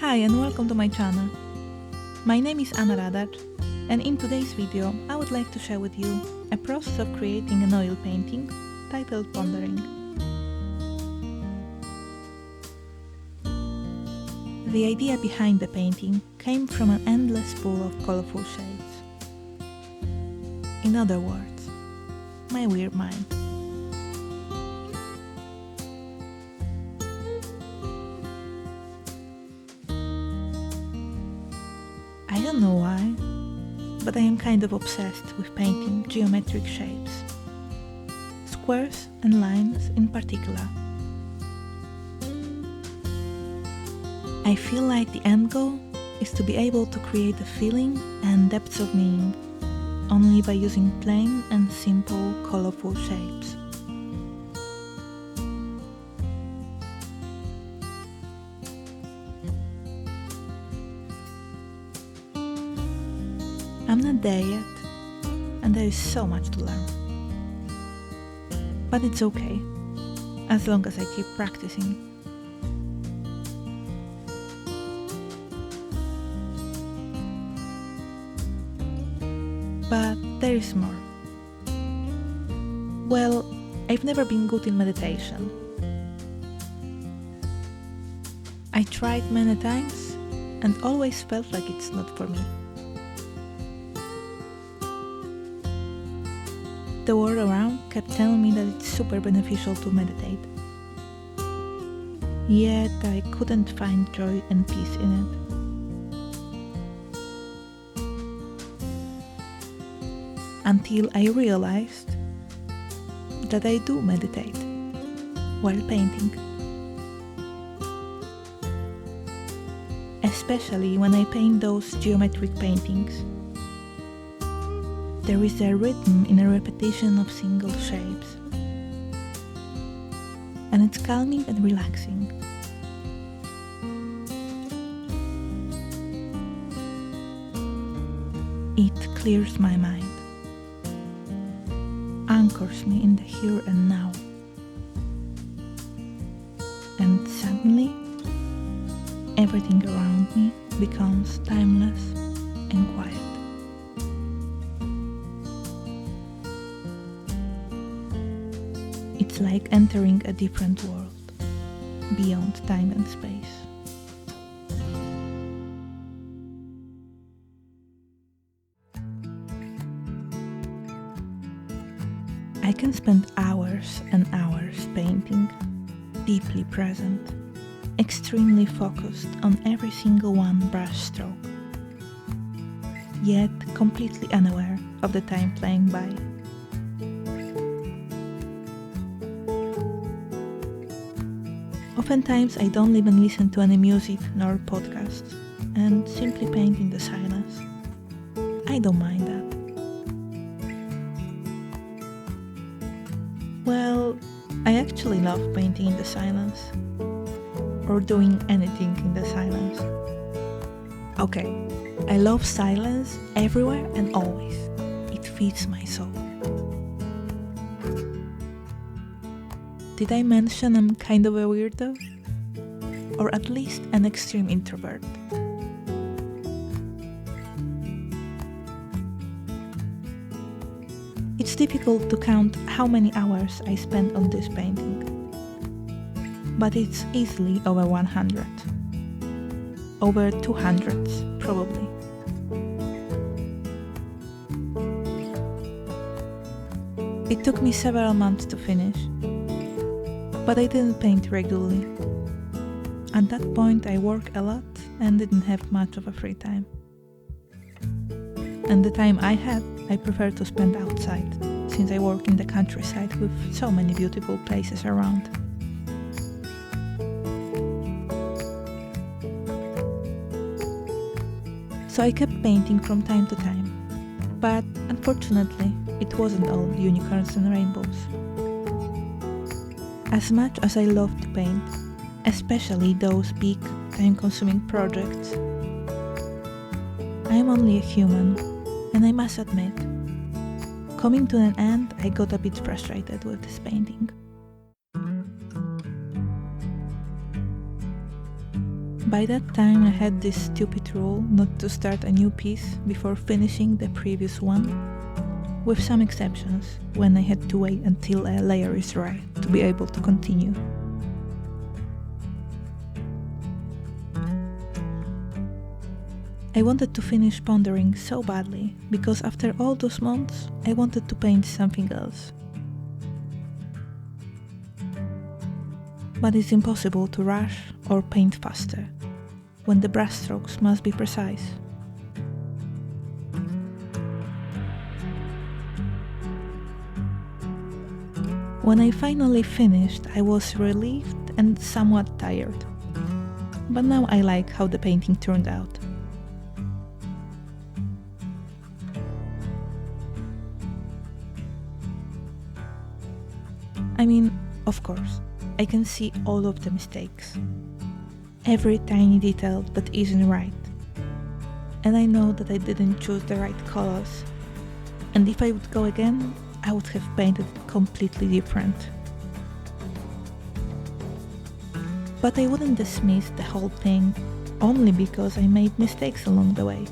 Hi and welcome to my channel. My name is Anna Radar, and in today's video I would like to share with you a process of creating an oil painting titled Pondering. The idea behind the painting came from an endless pool of colorful shades. In other words, my weird mind. I don't know why, but I am kind of obsessed with painting geometric shapes, squares and lines in particular. I feel like the end goal is to be able to create a feeling and depth of meaning only by using plain and simple colorful shapes. I'm not there yet, and there is so much to learn. But it's okay, as long as I keep practicing. But there is more. Well, I've never been good in meditation. I tried many times and always felt like it's not for me. The world around kept telling me that it's super beneficial to meditate. Yet I couldn't find joy and peace in it. Until I realized that I do meditate while painting. Especially when I paint those geometric paintings. There is a rhythm in a repetition of single shapes, and it's calming and relaxing. It clears my mind, anchors me in the here and now, and suddenly everything around me becomes timeless and quiet. It's like entering a different world, beyond time and space. I can spend hours and hours painting, deeply present, extremely focused on every single one brush stroke, yet completely unaware of the time flying by. Oftentimes I don't even listen to any music nor podcasts and simply paint in the silence. I don't mind that. Well, I actually love painting in the silence, or doing anything in the silence. Okay, I love silence everywhere and always. It feeds my soul. Did I mention I'm kind of a weirdo? Or at least an extreme introvert? It's difficult to count how many hours I spent on this painting, but it's easily over 100. Over 200 probably. It took me several months to finish, but I didn't paint regularly. At that point I worked a lot and didn't have much of a free time. And the time I had, I prefer to spend outside, since I work in the countryside with so many beautiful places around. So I kept painting from time to time, but unfortunately it wasn't all unicorns and rainbows. As much as I love to paint, especially those big, time-consuming projects, I am only a human, and I must admit, coming to an end, I got a bit frustrated with this painting. By that time I had this stupid rule not to start a new piece before finishing the previous one, with some exceptions when I had to wait until a layer is dry to be able to continue. I wanted to finish Pondering so badly because after all those months I wanted to paint something else. But it's impossible to rush or paint faster, when the brushstrokes must be precise. When I finally finished, I was relieved and somewhat tired. But now I like how the painting turned out. I mean, of course, I can see all of the mistakes, every tiny detail that isn't right, and I know that I didn't choose the right colors, and if I would go again, I would have painted it completely different. But I wouldn't dismiss the whole thing only because I made mistakes along the way.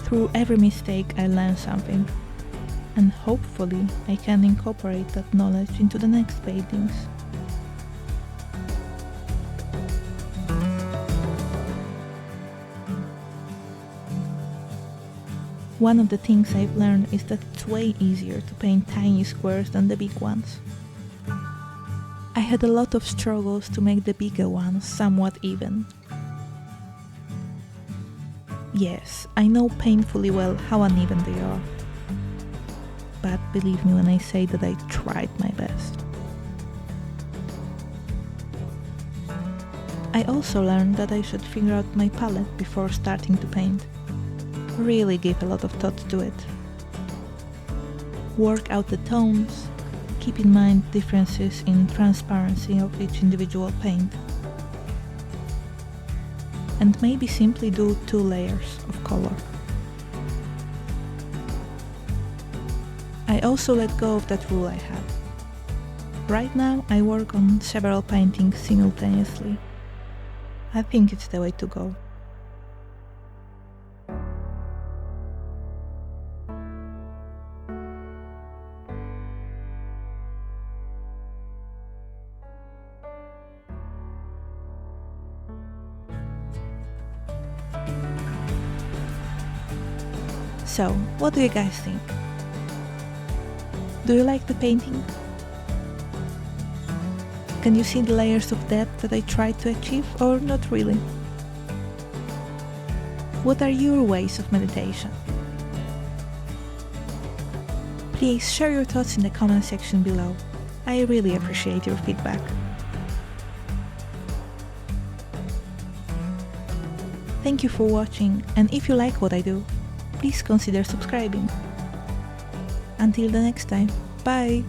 Through every mistake I learned something, and hopefully I can incorporate that knowledge into the next paintings. One of the things I've learned is that it's way easier to paint tiny squares than the big ones. I had a lot of struggles to make the bigger ones somewhat even. Yes, I know painfully well how uneven they are. But believe me when I say that I tried my best. I also learned that I should figure out my palette before starting to paint. Really give a lot of thought to it. Work out the tones, keep in mind differences in transparency of each individual paint. And maybe simply do 2 layers of color. I also let go of that rule I had. Right now I work on several paintings simultaneously. I think it's the way to go. So, what do you guys think? Do you like the painting? Can you see the layers of depth that I tried to achieve, or not really? What are your ways of meditation? Please share your thoughts in the comment section below. I really appreciate your feedback. Thank you for watching, and if you like what I do, please consider subscribing. Until the next time, bye!